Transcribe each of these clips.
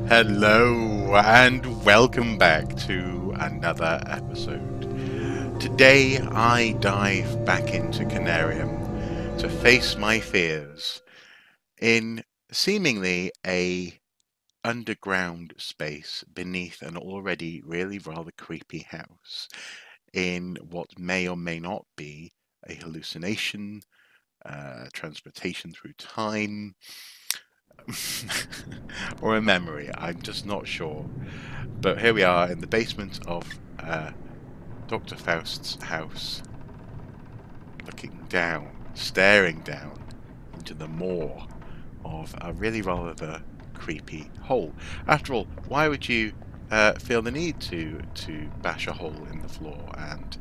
Hello and welcome back to another episode. Today I dive back into Conarium to face my fears in seemingly a underground space beneath an already really rather creepy house in what may or may not be a hallucination, transportation through time, or a memory. I'm just not sure. But here we are in the basement of Dr. Faust's house, looking down, staring down into the maw of a really rather creepy hole. After all, why would you feel the need to bash a hole in the floor and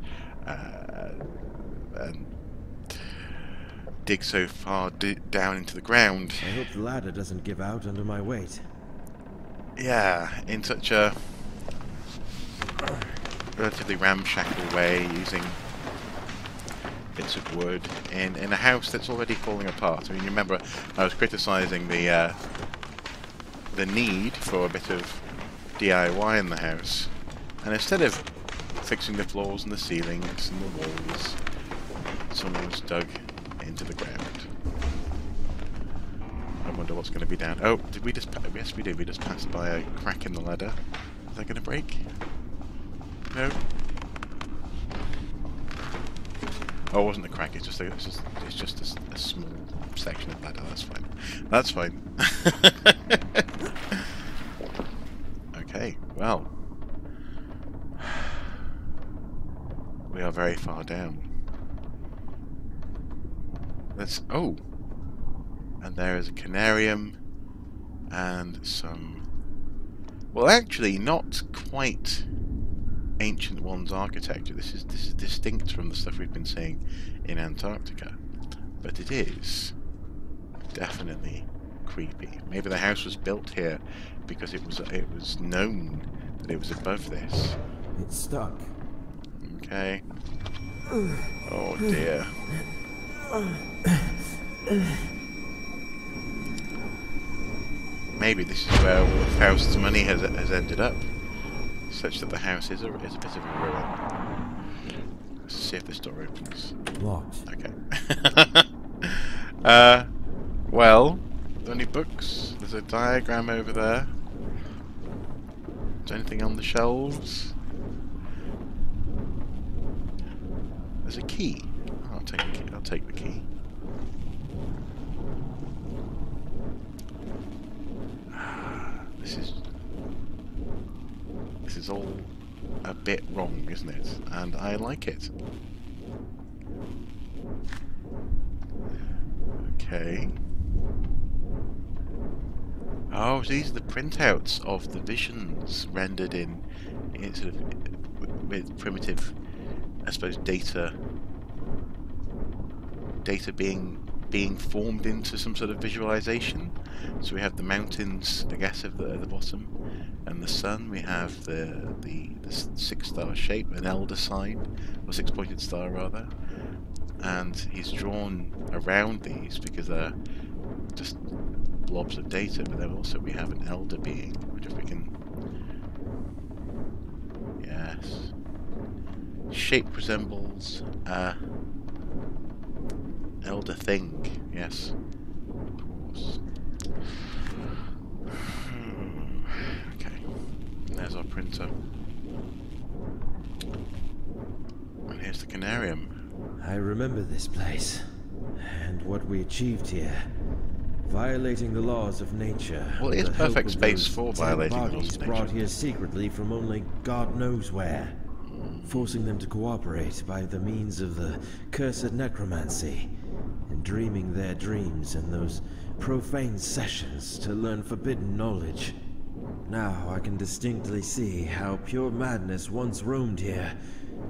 dig so far down into the ground? I hope the ladder doesn't give out under my weight. Yeah, in such a relatively ramshackle way, using bits of wood in a house that's already falling apart. I mean, you remember I was criticising the need for a bit of DIY in the house, and instead of fixing the floors and the ceilings and the walls, someone's dug into the ground. I wonder what's going to be down. Oh, did we just? Yes, we did. We just passed by a crack in the ladder. Is that going to break? No. Oh, it wasn't a crack. It's just a small section of ladder. That's fine. That's fine. Okay. Well, we are very far down. Let's. Oh. And there is a Conarium and some, well, actually not quite Ancient One's architecture. This is distinct from the stuff we've been seeing in Antarctica, but it is definitely creepy. Maybe the house was built here because it was known that it was above this. It's stuck. Okay. Oh dear. Maybe this is where all of Faust's money has ended up, such that the house is a bit of a ruin. Let's see if this door opens. Locked. Okay. Well, are there any books? There's a diagram over there. Is there anything on the shelves? There's a key. I'll take the key. I'll take the key. This is all a bit wrong, isn't it? And I like it. Okay. Oh, these are the printouts of the visions rendered in sort of with primitive, I suppose, data being formed into some sort of visualization. So we have the mountains, I guess, at the bottom, and the sun. We have the 6-star shape, an elder sign, or 6-pointed star rather, and he's drawn around these because they're just blobs of data. But then also we have an elder being, which if we can, yes, shape resembles elder thing, yes, of course. Okay, there's our printer. And here's the Conarium. I remember this place, and what we achieved here. Violating the laws of nature. Well, it is perfect space for violating the laws of nature. Brought here secretly from only God knows where. Forcing them to cooperate by the means of the cursed necromancy, and dreaming their dreams in those profane sessions to learn forbidden knowledge. Now I can distinctly see how pure madness once roamed here,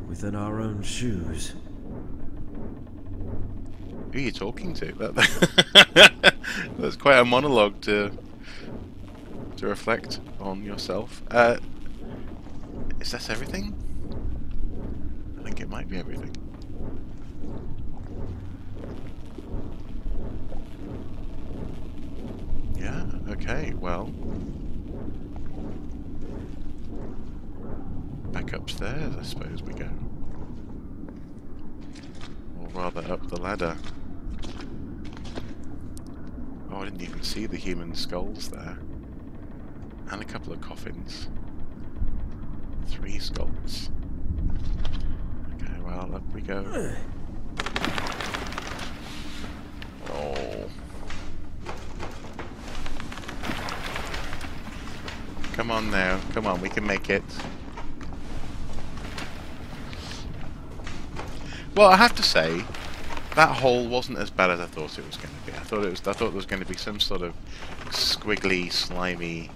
within our own shoes. Who are you talking to? That's quite a monologue to reflect on yourself. Is that everything? I think it might be everything. Yeah, okay, well, Upstairs, I suppose we go. Or rather, up the ladder. Oh, I didn't even see the human skulls there. And a couple of coffins. 3 skulls. Okay, well, up we go. Oh. Come on now. Come on, we can make it. Well, I have to say, that hole wasn't as bad as I thought it was going to be. I thought there was going to be some sort of squiggly, slimy,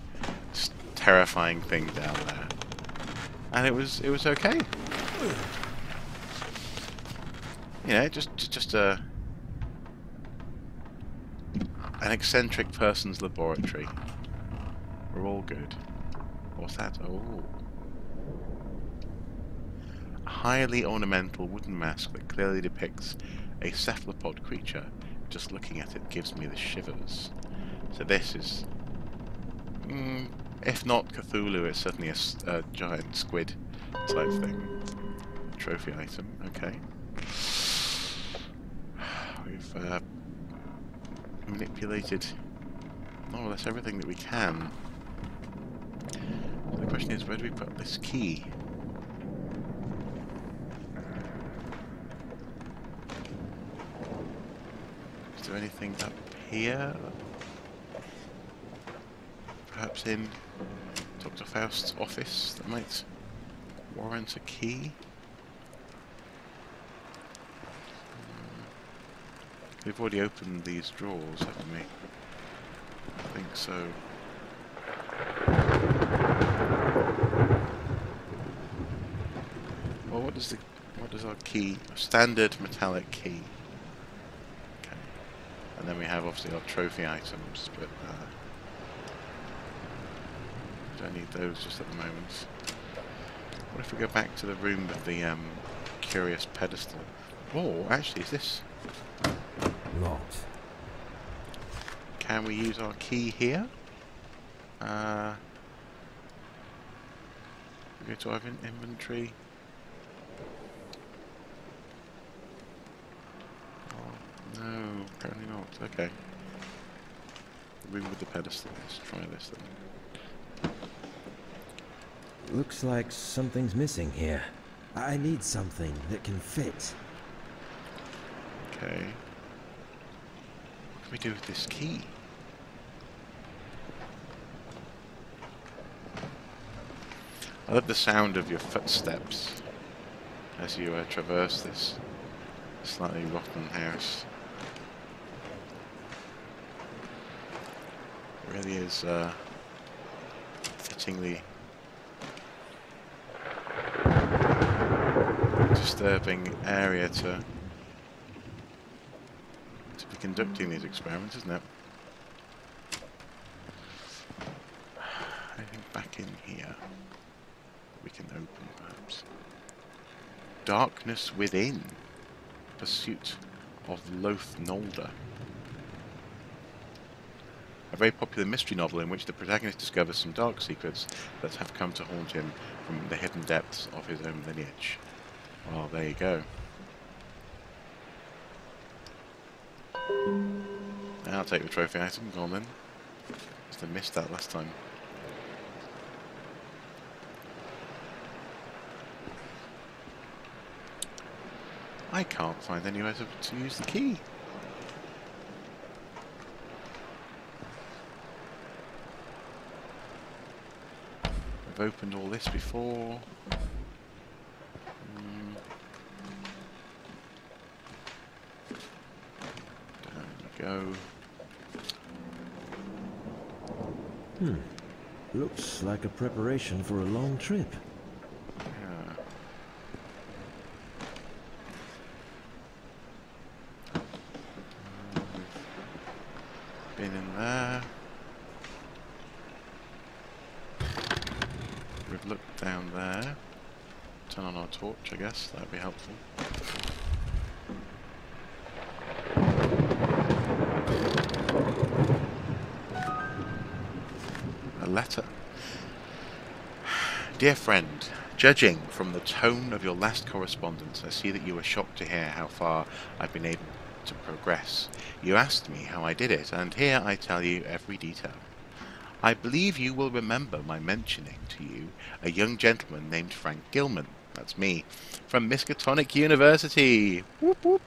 terrifying thing down there, and it was okay. You know, just an eccentric person's laboratory. We're all good. What's that? Oh. A highly ornamental wooden mask that clearly depicts a cephalopod creature. Just looking at it gives me the shivers. So this is... if not Cthulhu, it's certainly a giant squid type thing. Trophy item, okay. We've manipulated more or less everything that we can. The question is, where do we put this key? Is there anything up here? Perhaps in Dr. Faust's office that might warrant a key? We've already opened these drawers, haven't we? I think so. Well, what does our key? A standard metallic key. Okay. And then we have obviously our trophy items, but we don't need those just at the moment. What if we go back to the room with the curious pedestal? Oh, actually, is this locked? Can we use our key here? We go to our inventory. Oh, no, apparently not. Okay. The room with the pedestal. Let's try this then. Looks like something's missing here. I need something that can fit. Okay. What can we do with this key? I love the sound of your footsteps as you traverse this slightly rotten house. It really is fittingly disturbing area to be conducting these experiments, isn't it? Anything back in here we can open, perhaps? Darkness Within. Pursuit of Loth Nolder. A very popular mystery novel in which the protagonist discovers some dark secrets that have come to haunt him from the hidden depths of his own lineage. Well, there you go. I'll take the trophy item. Go on then. Must have missed that last time. I can't find anywhere to use the key. I've opened all this before. There we go. Looks like a preparation for a long trip. Yeah. Been in there. We've looked down there. Turn on our torch, I guess. That'd be helpful. A letter. Dear friend, Judging from the tone of your last correspondence, I see that you were shocked to hear how far I've been able to progress. You asked me how I did it, and here I tell you every detail. I believe you will remember my mentioning to you a young gentleman named Frank Gilman, that's me, from Miskatonic University, whoop whoop,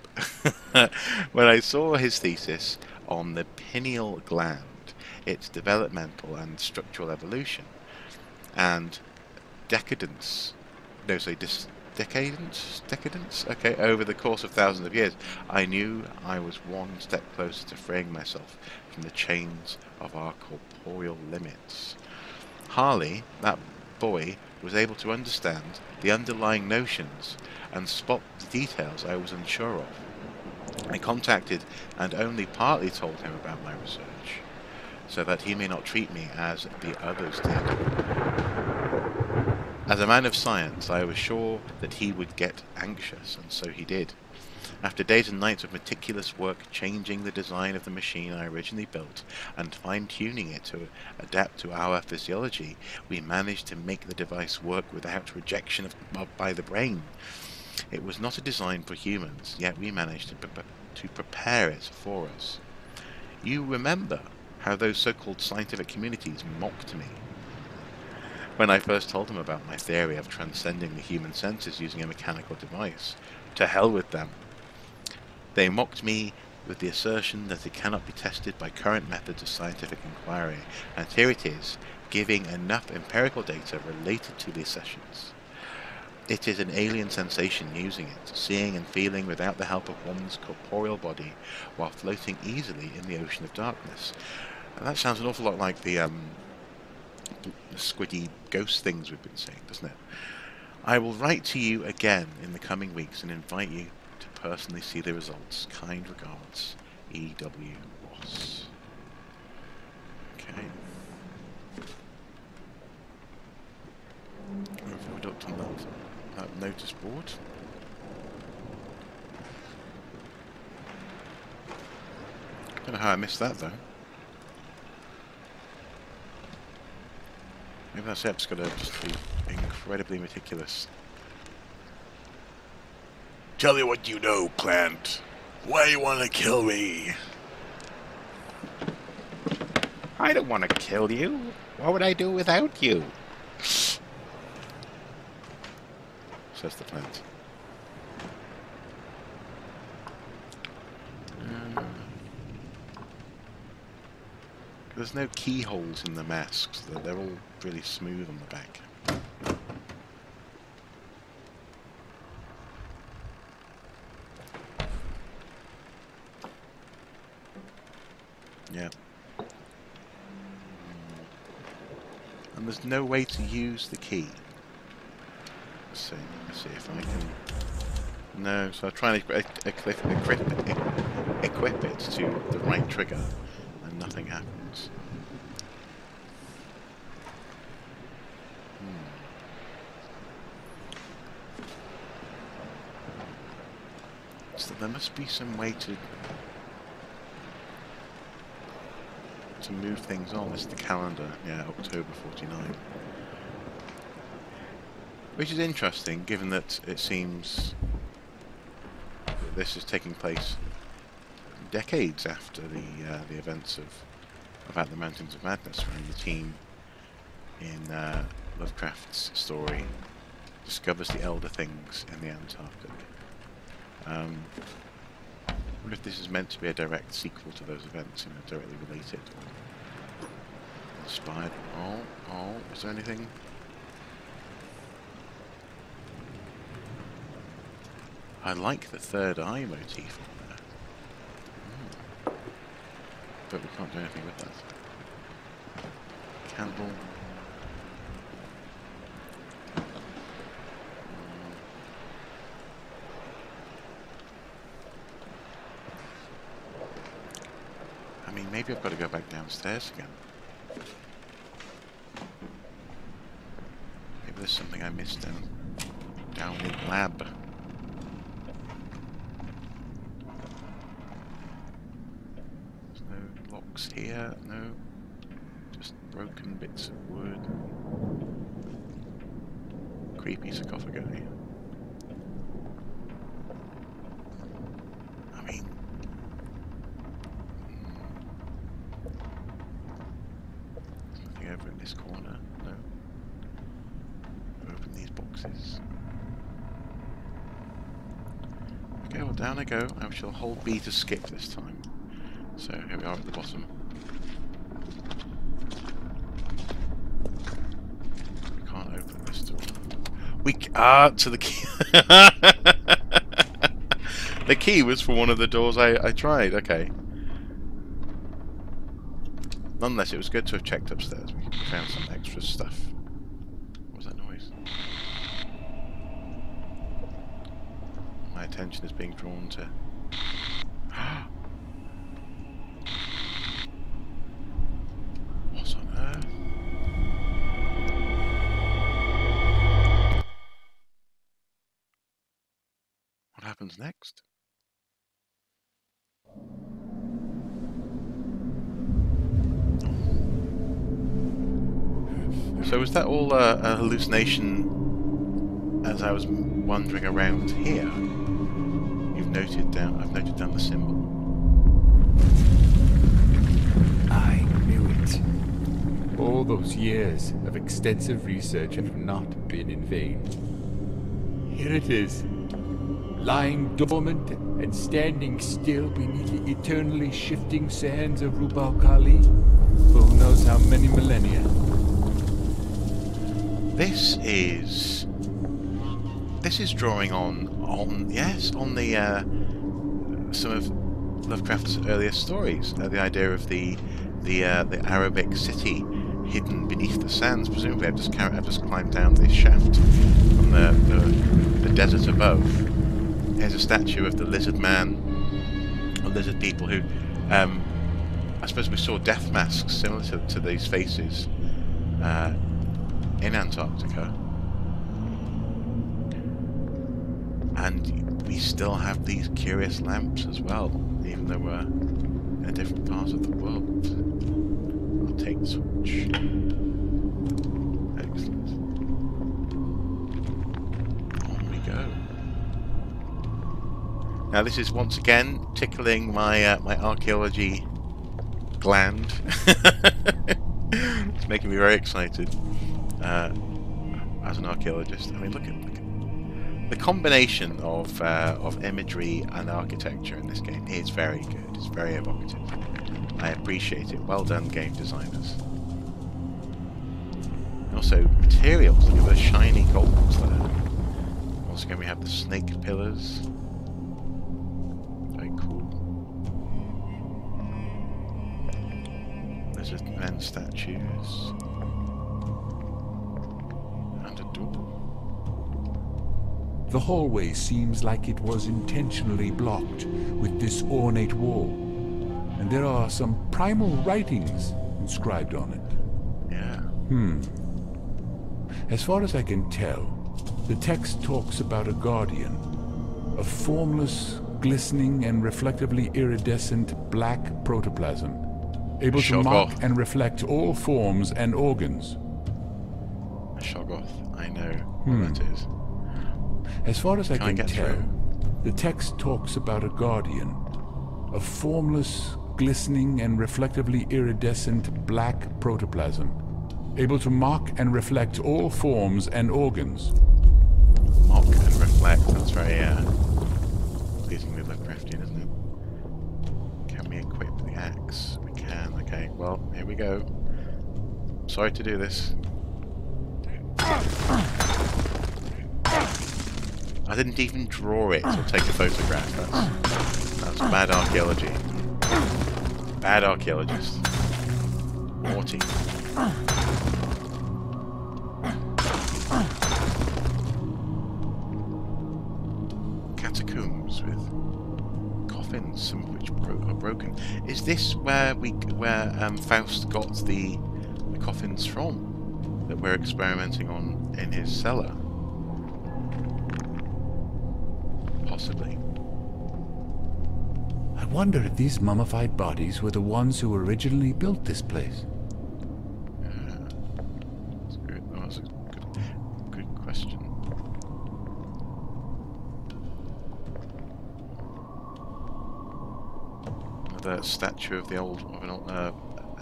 when I saw his thesis on the pineal gland, its developmental and structural evolution, and decadence, no, say decadence, okay, over the course of thousands of years, I knew I was one step closer to freeing myself from the chains of our corporeal limits. Harley, that boy, was able to understand the underlying notions and spot the details I was unsure of. I contacted and only partly told him about my research, so that he may not treat me as the others did. As a man of science, I was sure that he would get anxious, and so he did. After days and nights of meticulous work changing the design of the machine I originally built and fine-tuning it to adapt to our physiology, we managed to make the device work without rejection by the brain. It was not a design for humans, yet we managed to prepare it for us. You remember how those so-called scientific communities mocked me when I first told them about my theory of transcending the human senses using a mechanical device. To hell with them. They mocked me with the assertion that it cannot be tested by current methods of scientific inquiry, and here it is, giving enough empirical data related to these sessions. It is an alien sensation using it, seeing and feeling without the help of one's corporeal body, while floating easily in the ocean of darkness. And that sounds an awful lot like the squiddy ghost things we've been seeing, doesn't it? I will write to you again in the coming weeks and invite you to personally see the results. Kind regards, E.W. Ross. Okay. Have we looked on that notice board? Don't know how I missed that though. Maybe that step's got to just be incredibly meticulous. Tell me what you know, plant. Why you want to kill me? I don't want to kill you. What would I do without you? Says the plant. There's no keyholes in the masks. They're all really smooth on the back. Yeah. And there's no way to use the key. Let's see if I can... No, so I try and equip it to the right trigger, and nothing happens. So there must be some way to move things on. This is the calendar, yeah, October 49. Which is interesting, given that it seems that this is taking place decades after the events of At the Mountains of Madness, when the team in Lovecraft's story discovers the Elder Things in the Antarctic. I wonder if this is meant to be a direct sequel to those events, directly related or inspired. Oh, is there anything? I like the third eye motif on there. But we can't do anything with that. Candle. I mean, maybe I've got to go back downstairs again. Maybe there's something I missed down in lab. Here, no, just broken bits of wood, creepy sarcophagi. I mean, there's nothing over in this corner. No. Open these boxes. Okay, well down I go. I shall hold B to skip this time. So here we are at the bottom. We can't open this door. To the key. The key was for one of the doors I tried. Okay. Nonetheless, it was good to have checked upstairs. We found some extra stuff. What was that noise? My attention is being drawn to... What on earth? What happens next? So was that all a hallucination as I was wandering around here? I've noted down the symbol. I knew it. All those years of extensive research have not been in vain. Here it is, lying dormant and standing still beneath the eternally shifting sands of Rubal Khali for who knows how many millennia. This is drawing on the some of Lovecraft's earlier stories. The idea of the Arabic city hidden beneath the sands. Presumably, I've just climbed down this shaft from the desert above. Here's a statue of the lizard man, or lizard people who, I suppose we saw death masks similar to these faces in Antarctica. And we still have these curious lamps as well, even though we're in a different part of the world. I'll take the torch. Excellent. On we go. Now this is once again tickling my my archaeology gland. It's making me very excited as an archaeologist. I mean, look at the combination of imagery and architecture in this game is very good. It's very evocative. I appreciate it. Well done, game designers. And also materials. Look at those shiny golds there. Once again, we have the snake pillars. Very cool. There's just men statues. And a door. The hallway seems like it was intentionally blocked with this ornate wall, and there are some primal writings inscribed on it. Yeah. As far as I can tell, the text talks about a guardian, a formless, glistening and reflectively iridescent black protoplasm, able to mock and reflect all forms and organs. Shoggoth, I know what that is. As far as I can tell, the text talks about a guardian, a formless, glistening and reflectively iridescent black protoplasm, able to mock and reflect all forms and organs. Mock and reflect, that's very pleasingly Lovecraftian, isn't it? Can we equip the axe? We can, okay. Well, here we go. Sorry to do this. I didn't even draw it or take a photograph. That's bad archaeology. Bad archaeologist. Naughty. Catacombs with coffins, some of which are broken. Is this where Faust got the coffins from that we're experimenting on in his cellar? Possibly. I wonder if these mummified bodies were the ones who originally built this place. Yeah. That's good. Oh, that's a good question. another statue of the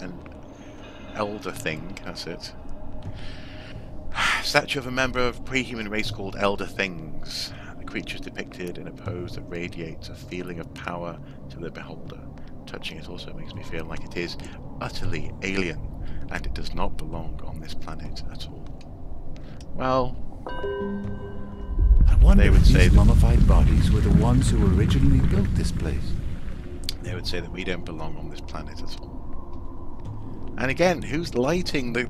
an elder thing. That's it. Statue of a member of pre-human race called Elder Things. The creature is depicted in a pose that radiates a feeling of power to the beholder. Touching it also makes me feel like it is utterly alien, and it does not belong on this planet at all. Well, I wonder they would if say these that mummified bodies were the ones who originally built this place. they would say that we don't belong on this planet at all. And again, who's lighting the?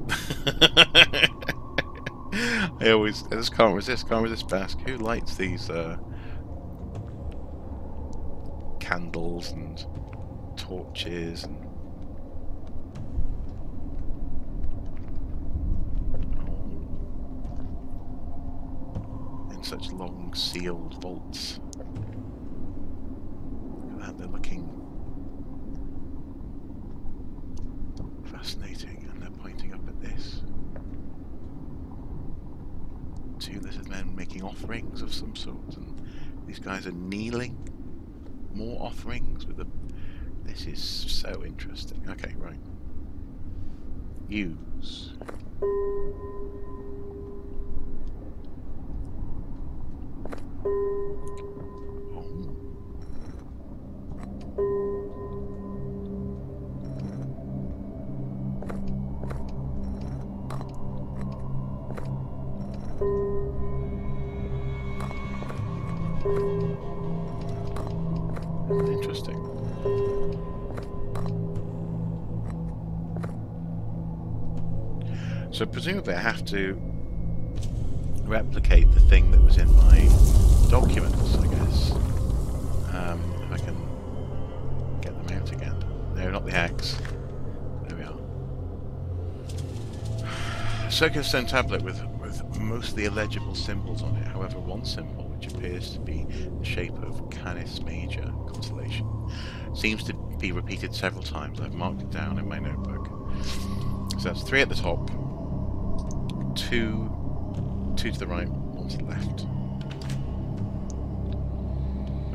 I just can't resist Basque. Who lights these candles and torches and in such long sealed vaults? Look at that, they're looking fascinating, and they're pointing up at this. Two lizard men making offerings of some sort, and these guys are kneeling. More offerings with the. This is so interesting. Okay, right. Use. Interesting. So presumably I have to replicate the thing that was in my documents, I guess. If I can get them out again. No, not the axe. There we are. A circular stone tablet with mostly illegible symbols on it. However, one symbol, which appears to be the shape of Canis Major constellation, seems to be repeated several times. I've marked it down in my notebook. So that's 3 at the top, 2 to the right, 1 to the left.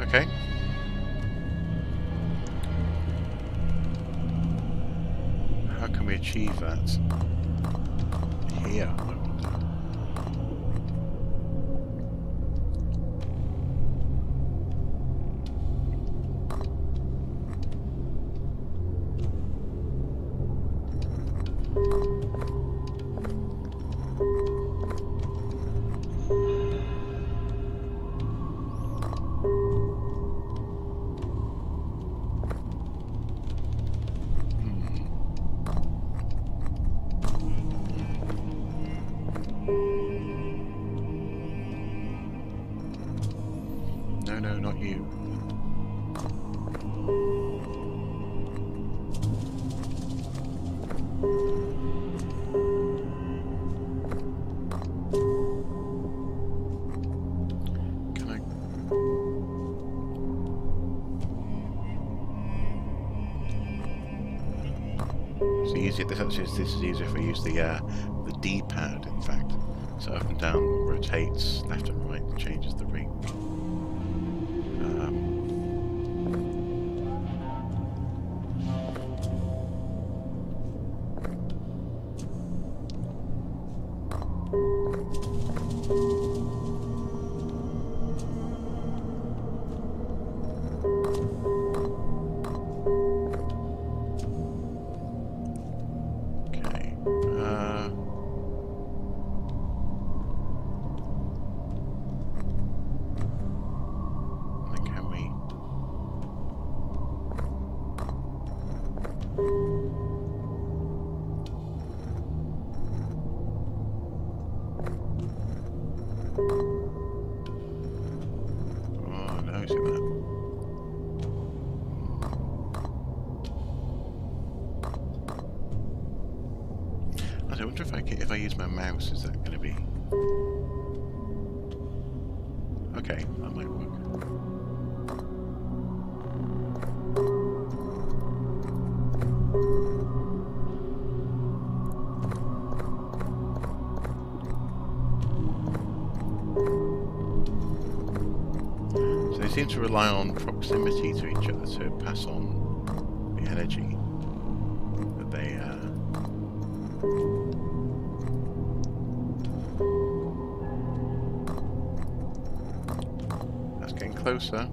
Okay. How can we achieve that? Here, I wonder. No, not you. Can I? It's easier. This is easier if I use the D-pad. In fact, so up and down rotates, left and right changes the ring. I wonder if I use my mouse, is that going to be... Okay, that might work. So they seem to rely on proximity to each other to pass on energy that they that's getting closer.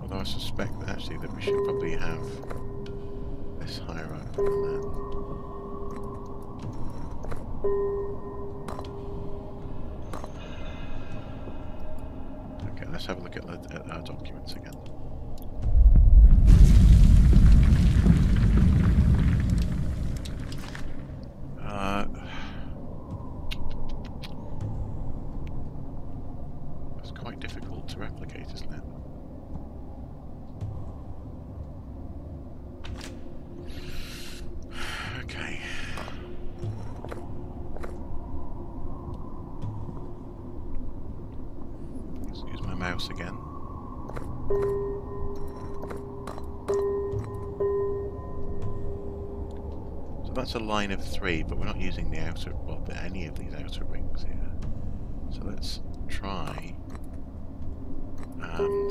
Although I suspect actually that we should probably have this higher up than that. Okay, let's have a look at our documents again. It's quite difficult to replicate, isn't it? Okay. Let's use my mouse again. So that's a line of 3, but we're not using the outer, well, any of these outer rings here. So let's try and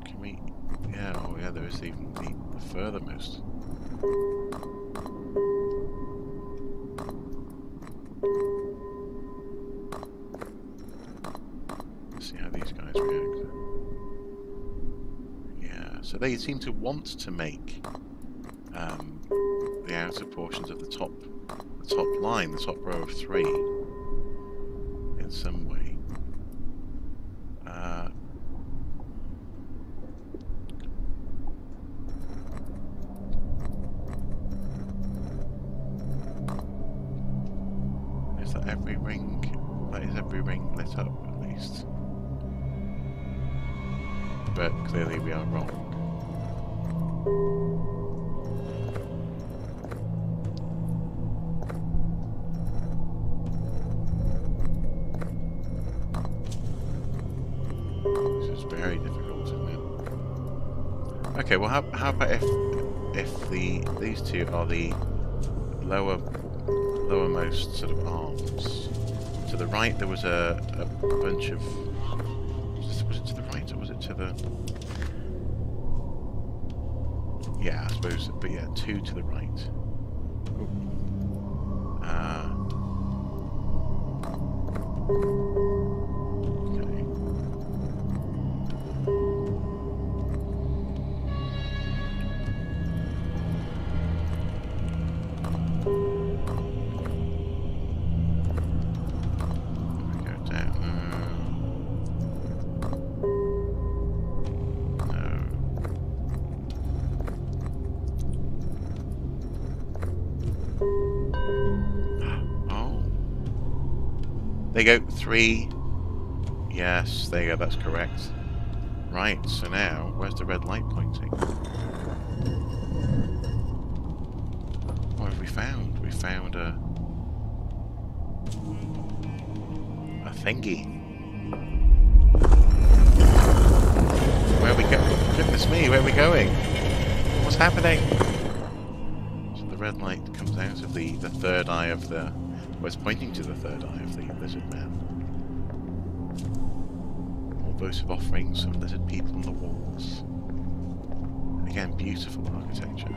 can we? Yeah, oh yeah, there is even the furthermost. Let's see how these guys react. Yeah, so they seem to want to make the outer portions of the top line, the top row of 3, in some way. Is that every ring? That is every ring lit up, at least. But clearly we are wrong. This is very difficult, isn't it? Okay, well, how about if these two are the lowermost sort of arms? To the right there was a bunch of. Was it to the right or was it to the? Yeah, I suppose. But yeah, 2 to the right. Okay. Go down. No. Oh. They go 3. Yes, there you go, that's correct. Right, so now, where's the red light pointing? What have we found? We found a thingy. Where are we going? Goodness me, where are we going? What's happening? So the red light comes out of the third eye of the... Well, it's pointing to the third eye of the lizard man. All those offerings of lizard people on the walls. And again, beautiful architecture.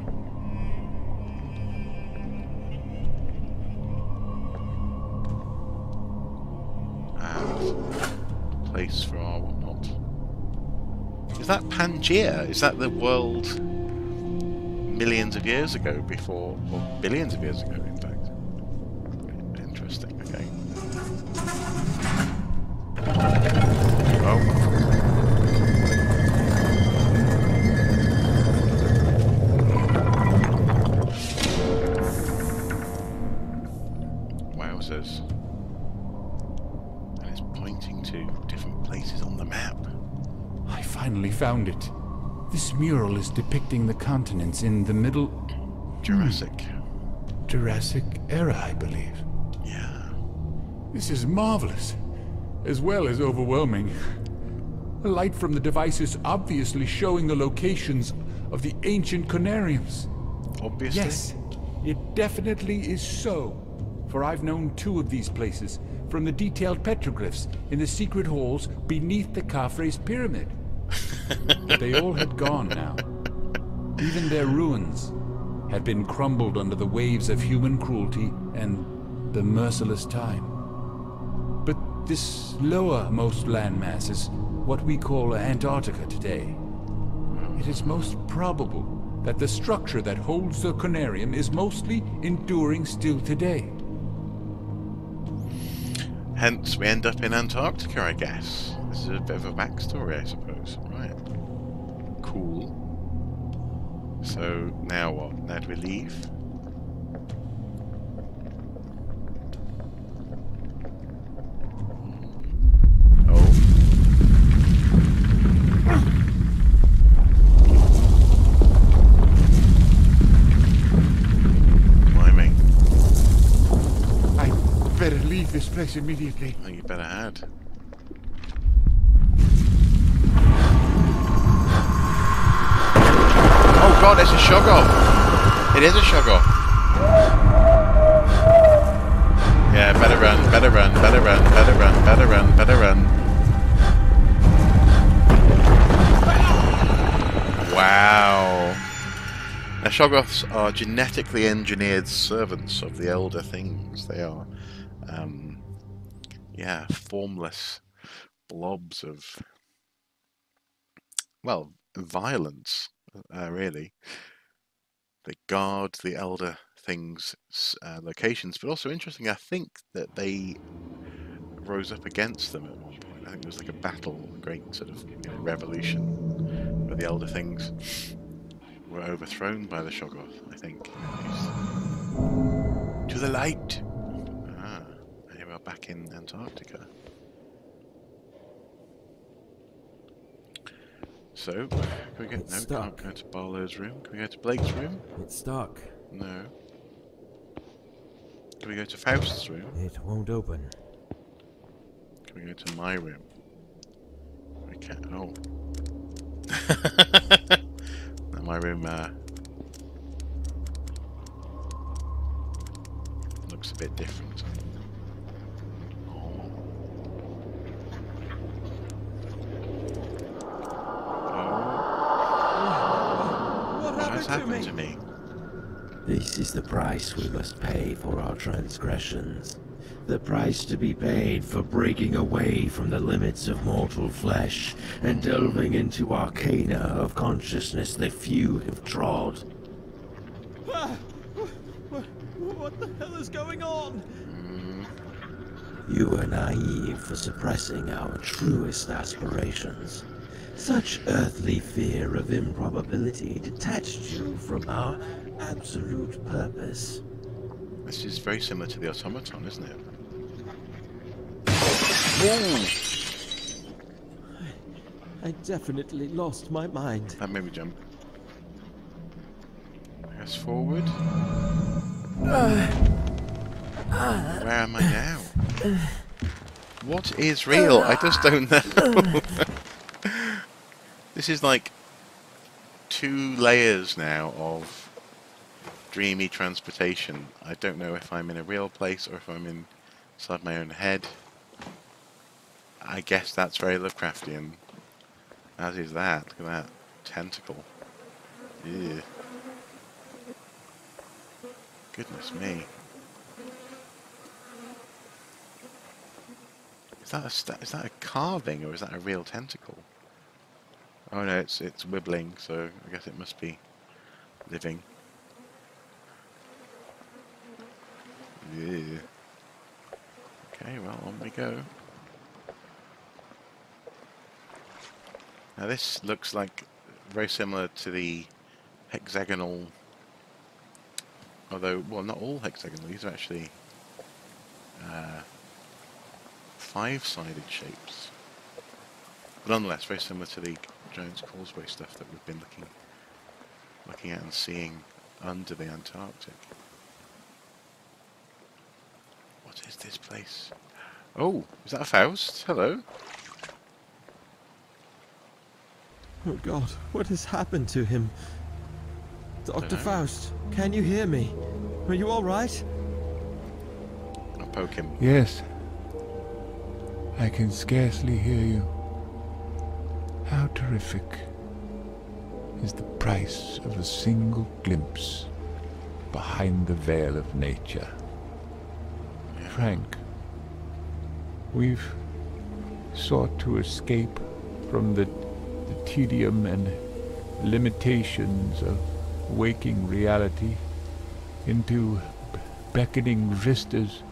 Place for our whatnot. Is that Pangea? Is that the world millions of years ago before, or billions of years ago in fact? Interesting, okay. Oh. Wowzers. To different places on the map. I finally found it. This mural is depicting the continents in the middle... Jurassic era, I believe. Yeah. This is marvelous, as well as overwhelming. The light from the device is obviously showing the locations of the ancient Conariums. Obviously? Yes. It definitely is so. For I've known 2 of these places, from the detailed petroglyphs in the secret halls beneath the Khafre's pyramid. But they all had gone now. Even their ruins had been crumbled under the waves of human cruelty and the merciless time. But this lowermost landmass is what we call Antarctica today. It is most probable that the structure that holds the Conarium is mostly enduring still today. Hence, we end up in Antarctica, I guess. This is a bit of a backstory, I suppose. Right. Cool. So, now what? Now do we leave? Oh. Climbing. I better leave this place immediately. Oh, you better had. Oh god, it's a Shoggoth! It is a Shoggoth! Yeah, better run, better run, better run, better run, better run, better run. Wow! Now, Shoggoths are genetically engineered servants of the Elder Things. They are, yeah, formless blobs of, well, violence. Really, they guard the Elder Things' locations, but also interesting. I think that they rose up against them at one point. I think there was like a battle, a great sort of revolution, where the Elder Things were overthrown by the Shoggoth. I think. To the light. Ah, here we are back in Antarctica. So, can we get... It's No, stuck. can't go to Barlow's room. Can we go to Blake's room? It's stuck. No. Can we go to Faust's room? It won't open. Can we go to my room? We can't... Oh. No, my room, looks a bit different. What happened to me? This is the price we must pay for our transgressions. The price to be paid for breaking away from the limits of mortal flesh and delving into arcana of consciousness that few have trod. What the hell is going on? You were naive for suppressing our truest aspirations. Such earthly fear of improbability detached you from our absolute purpose. This is very similar to the automaton, isn't it? I definitely lost my mind. That made me jump. I guess forward. Where am I now? What is real? I just don't know. This is like 2 layers now of dreamy transportation. I don't know if I'm in a real place or if I'm inside my own head. I guess that's very Lovecraftian. As is that. Look at that. Tentacle. Ew. Goodness me. Is that a carving or is that a real tentacle? Oh no, it's wibbling, so I guess it must be living. Yeah. Okay, well, on we go. Now this looks like very similar to the hexagonal, although, well, not all hexagonal, these are actually 5-sided shapes. But nonetheless, very similar to the Giant's Causeway stuff that we've been looking at and seeing under the Antarctic. What is this place? Oh, is that a Faust? Hello. Oh God, what has happened to him? Dr. Dunno. Faust, can you hear me? Are you all right? I'll poke him. Yes. I can scarcely hear you. How terrific is the price of a single glimpse behind the veil of nature. Yeah. Frank, we've sought to escape from the tedium and limitations of waking reality into beckoning vistas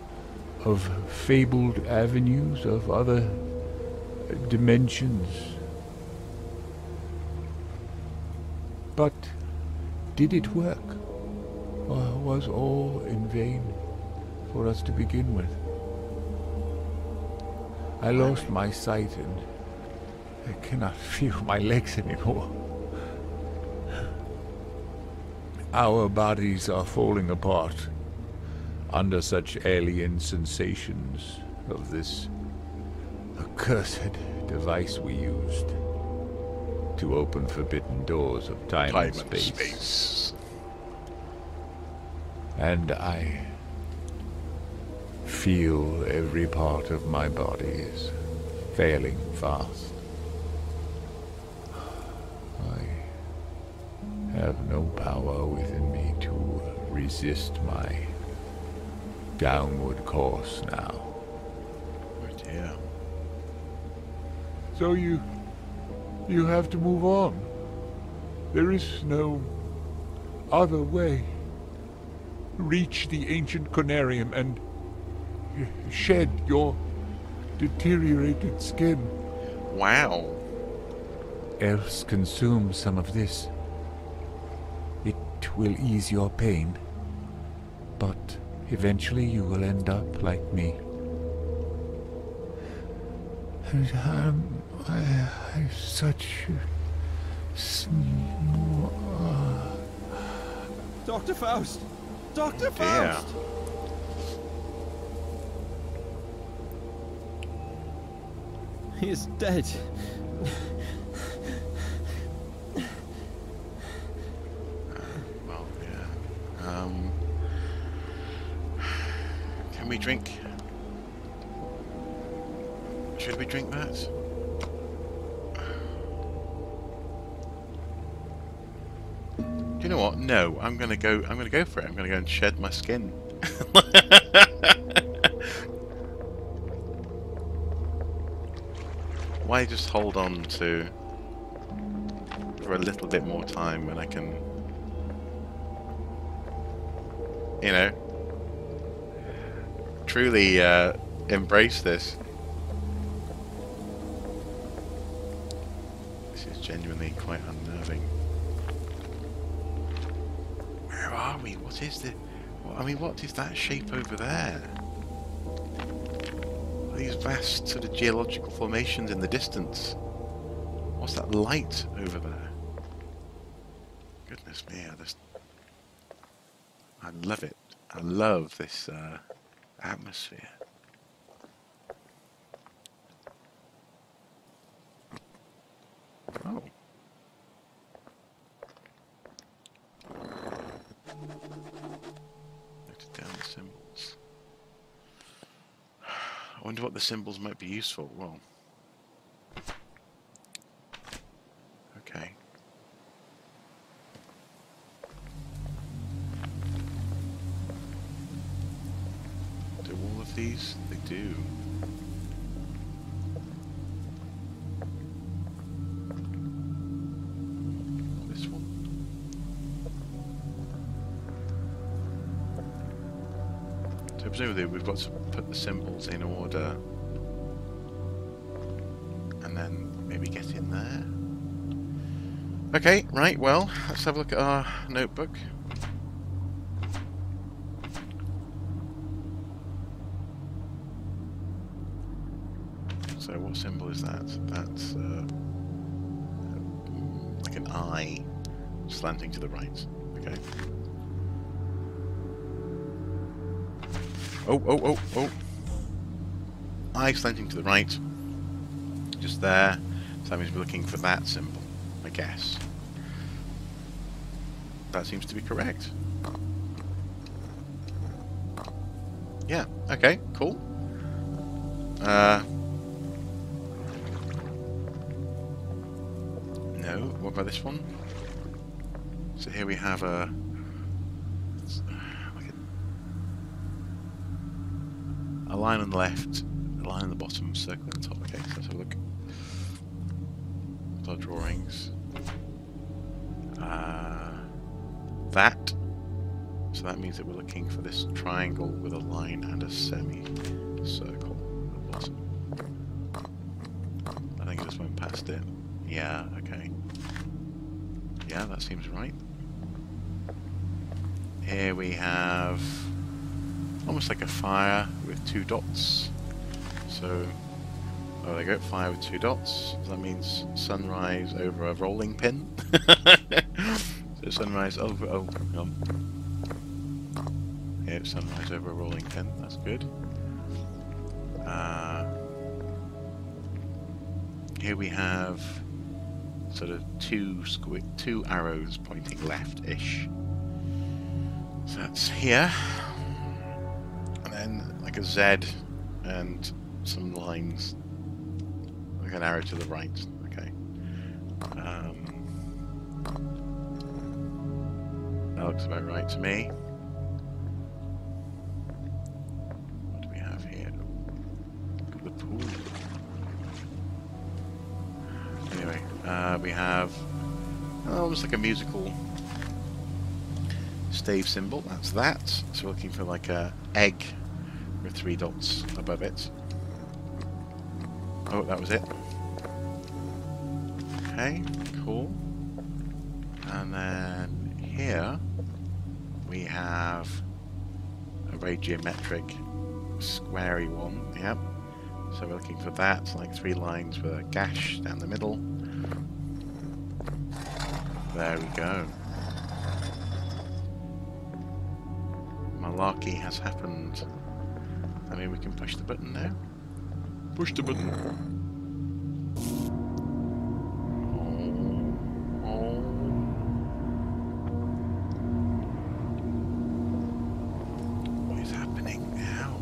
of fabled avenues of other dimensions. But did it work? Or was all in vain for us to begin with? I lost my sight and I cannot feel my legs anymore. Our bodies are falling apart under such alien sensations of this accursed device we used to open forbidden doors of time and space. And I feel every part of my body is failing fast. I have no power within me to resist my downward course now. Oh dear. So you have to move on. There is no other way. Reach the ancient Conarium and shed your deteriorated skin. Wow. Else consume some of this. It will ease your pain, but eventually you will end up like me. And I'm such Dr. Faust! Dr. Dear. Faust! He is dead. Well, yeah. Can we drink? Should we drink that? Do you know what? No, I'm gonna go for it. I'm gonna go and shed my skin. Why just hold on to for a little bit more time when I can, you know, truly embrace this. This is genuinely quite unnerving. Where are we? What is the... I mean, what is that shape over there? These vast sort of geological formations in the distance. What's that light over there? Goodness me, I love it. I love this atmosphere. Oh. Noted down the symbols. I wonder what the symbols might be useful. Well, okay. Do all of these? They do. This one. So presumably we've got to put the symbols in order and then maybe get in there. Okay, right, well, let's have a look at our notebook. So what symbol is that? That's like an eye slanting to the right. Okay. Oh. Eye slanting to the right. Just there. So that means we're looking for that symbol, I guess. That seems to be correct. Yeah, okay, cool. No, what about this one? So here we have a line on the left, a line on the bottom, circle on the top. Okay, so let's have a look. Our drawings. That. So that means that we're looking for this triangle with a line and a semi-circle at the bottom. I think I just went past it. Yeah, okay. Yeah, that seems right. Here we have almost like a fire with 2 dots. So, oh, there you go, fire with 2 dots. So that means sunrise over a rolling pin. So sunrise over, yeah, sunrise over a rolling pin. That's good. Here we have sort of 2 arrows pointing left-ish. So that's here. And then like a Z and some lines. Like an arrow to the right. Okay. That looks about right to me. What do we have here? Look at the pool. Anyway, we have almost like a musical stave symbol. That's that. So we're looking for like a egg with 3 dots above it. Oh, that was it. Okay, cool. And then here we have a very geometric squarey one. Yep. So we're looking for that, like 3 lines with a gash down the middle. There we go. Malarkey has happened. I mean, we can push the button now. Push the button. What is happening now?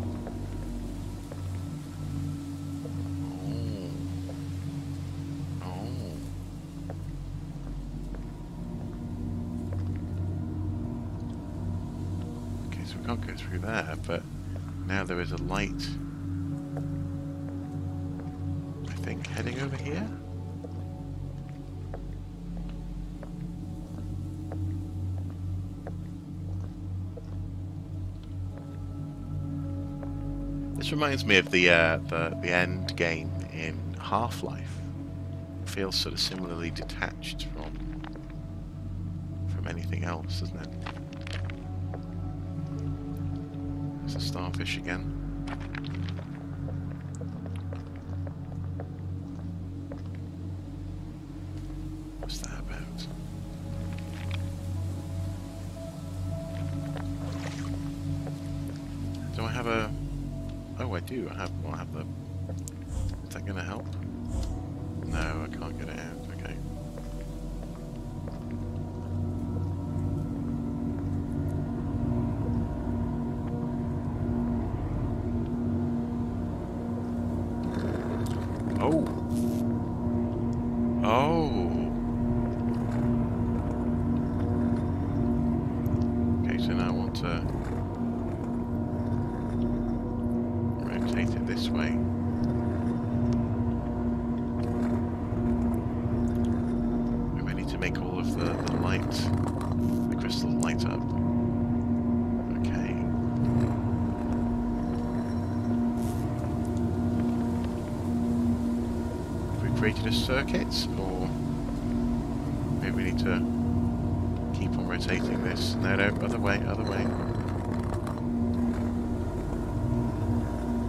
Okay, so we can't go through there, but now there is a light, I think, heading over here. This reminds me of the end game in Half-Life. It feels sort of similarly detached from anything else, doesn't it? There's a starfish again. What's that about? Do I have a... Oh, I do. I have the... Is that going to help? No, I can't get it out. Okay. Oh. Oh. Okay, so now I want to rotate it this way. We need to make all of the light, the crystals light up. Okay. Created a circuit, or maybe we need to keep on rotating this. No, other way.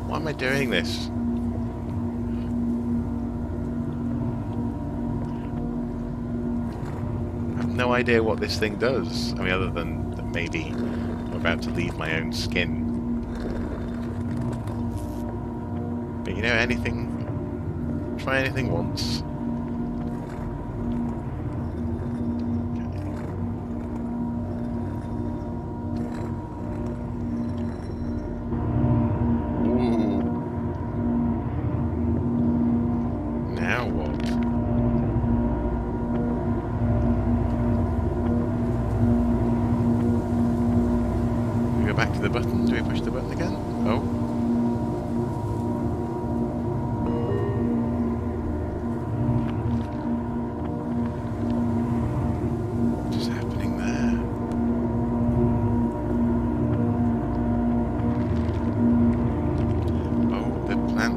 Why am I doing this? I have no idea what this thing does. I mean, other than that maybe I'm about to leave my own skin. But you know, try anything once. Okay.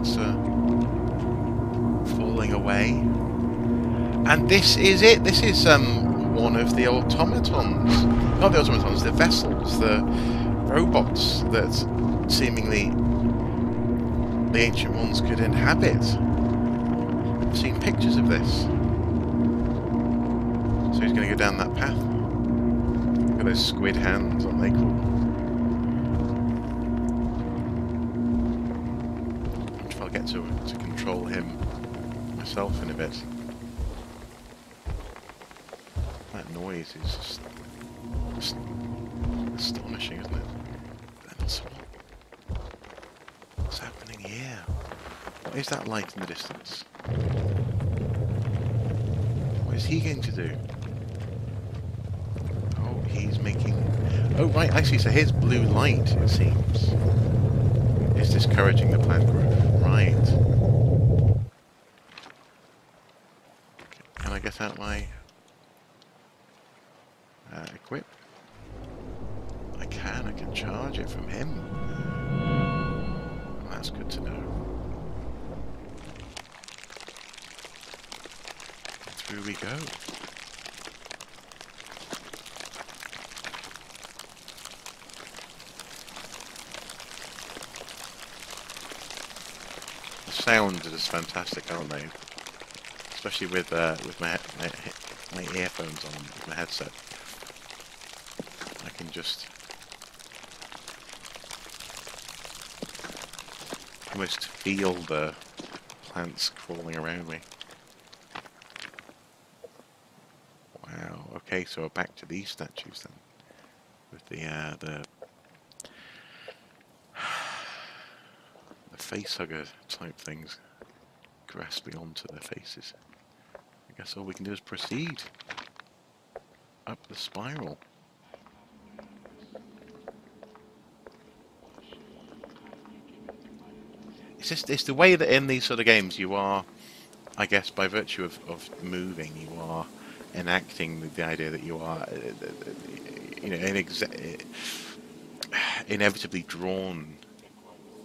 plants are falling away. And this is it. This is one of the automatons. Not the automatons, the vessels, the robots that seemingly the ancient ones could inhabit. I've seen pictures of this. So he's going to go down that path. Look at those squid hands, aren't they cool? I wonder if I'll get to control him myself in a bit. That noise is just astonishing, isn't it? What's happening here? What is that light in the distance? What is he going to do? Oh, he's making... Oh, right, I see. So his blue light, it seems, is discouraging the plant growth. Right. Okay. Can I get out my... equip? I can charge it from him. Well, that's good to know. Through we go. The sounds are just fantastic, aren't they? Especially with my earphones on, with my headset. I can just almost feel the plants crawling around me. Wow. Okay, so we're back to these statues then, with the facehugger type things grasping onto their faces. I guess all we can do is proceed up the spiral. It's the way that in these sort of games you are, I guess, by virtue of moving, you are enacting the idea that you are, you know, inevitably drawn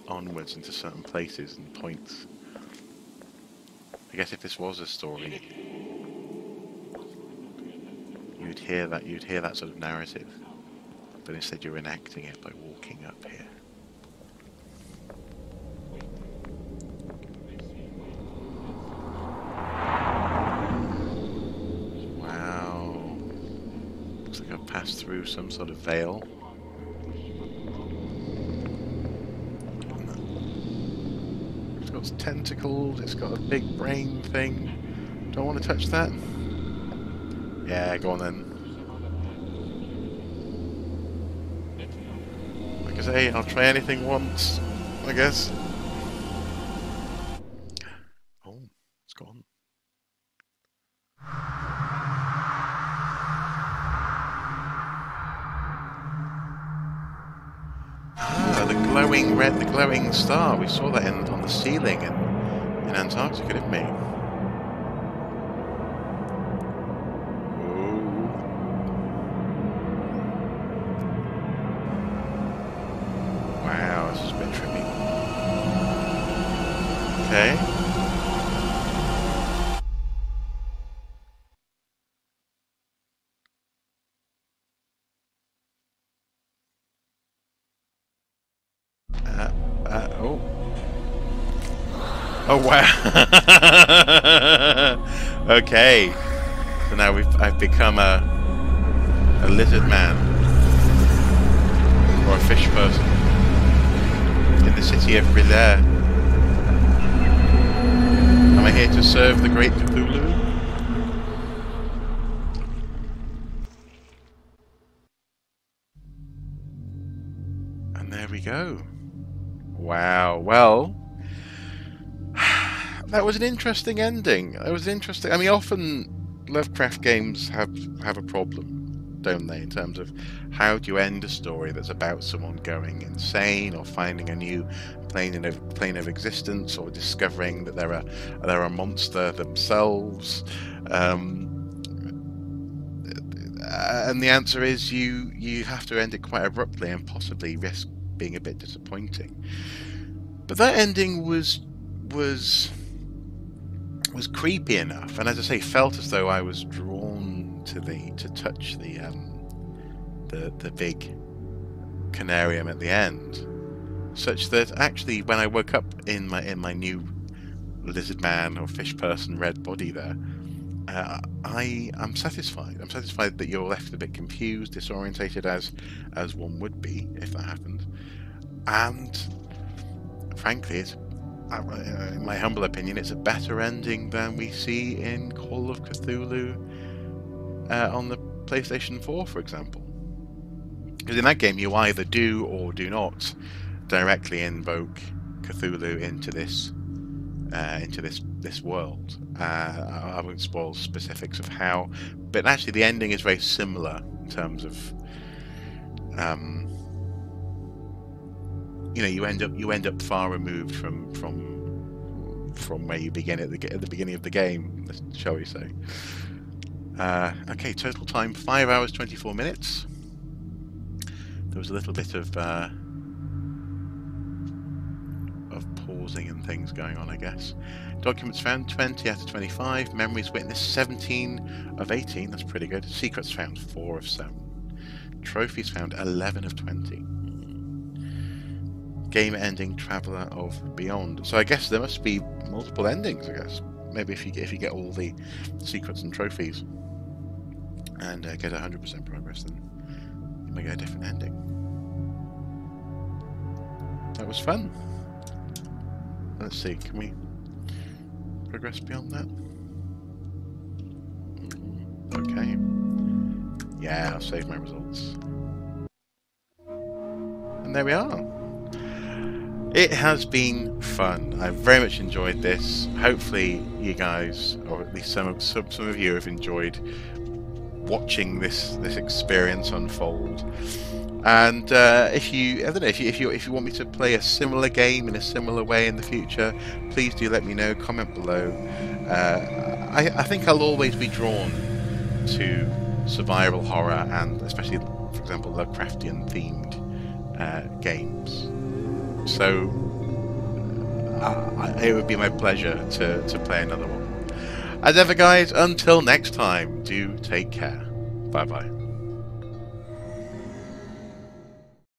onwards into certain places and points. I guess if this was a story, you'd hear that sort of narrative, but instead you're enacting it by walking up here. Through some sort of veil. It's got tentacles, it's got a big brain thing. Don't want to touch that? Yeah, go on then. Like I say, I'll try anything once, I guess. Oh, it's gone. The glowing star. We saw that on the ceiling in Antarctica, didn't we? Ooh. Wow, this is a bit trippy. Okay. Oh wow! Okay, so now I've become a lizard man or a fish person in the city of Rillair. Am I here to serve the great Cthulhu? And there we go. Wow. Well. That was an interesting ending. It was interesting. I mean, often Lovecraft games have a problem, don't they, in terms of how do you end a story that's about someone going insane or finding a new plane of existence or discovering that they're a monster themselves. And the answer is you have to end it quite abruptly and possibly risk being a bit disappointing. But that ending was was creepy enough, and as I say, felt as though I was drawn to touch the big Conarium at the end, such that actually when I woke up in my new lizard man or fish person red body there, I'm satisfied. I'm satisfied that you're left a bit confused, disorientated, as one would be if that happened. And frankly, it's, in my humble opinion, it's a better ending than we see in Call of Cthulhu on the PlayStation 4, for example. Because in that game, you either do or do not directly invoke Cthulhu into this world. I won't spoil specifics of how, but actually the ending is very similar in terms of, you know, you end up far removed from where you begin at the beginning of the game, shall we say? Okay, total time 5 hours 24 minutes. There was a little bit of pausing and things going on, I guess. Documents found 20 out of 25. Memories witnessed 17 of 18. That's pretty good. Secrets found 4 of 7. Trophies found 11 of 20. Game ending Traveller of Beyond. So I guess there must be multiple endings, I guess. Maybe if you get all the secrets and trophies and get 100% progress, then you may get a different ending. That was fun. Let's see, can we progress beyond that? Okay. Yeah, I'll save my results. And there we are. It has been fun. I've very much enjoyed this. Hopefully you guys, or at least some of you, have enjoyed watching this experience unfold. And if you want me to play a similar game in a similar way in the future, please do let me know. Comment below. I think I'll always be drawn to survival horror, and especially, for example, Lovecraftian themed games. So it would be my pleasure to play another one. As ever, guys, until next time, do take care. Bye bye.